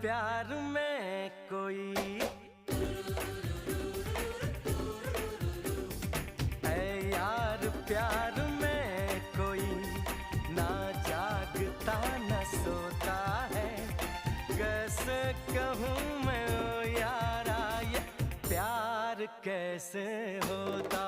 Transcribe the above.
प्यार में कोई, ऐ यार प्यार में कोई ना जागता न सोता है। कैसे कहूँ मैं ओ यारा ये प्यार कैसे होता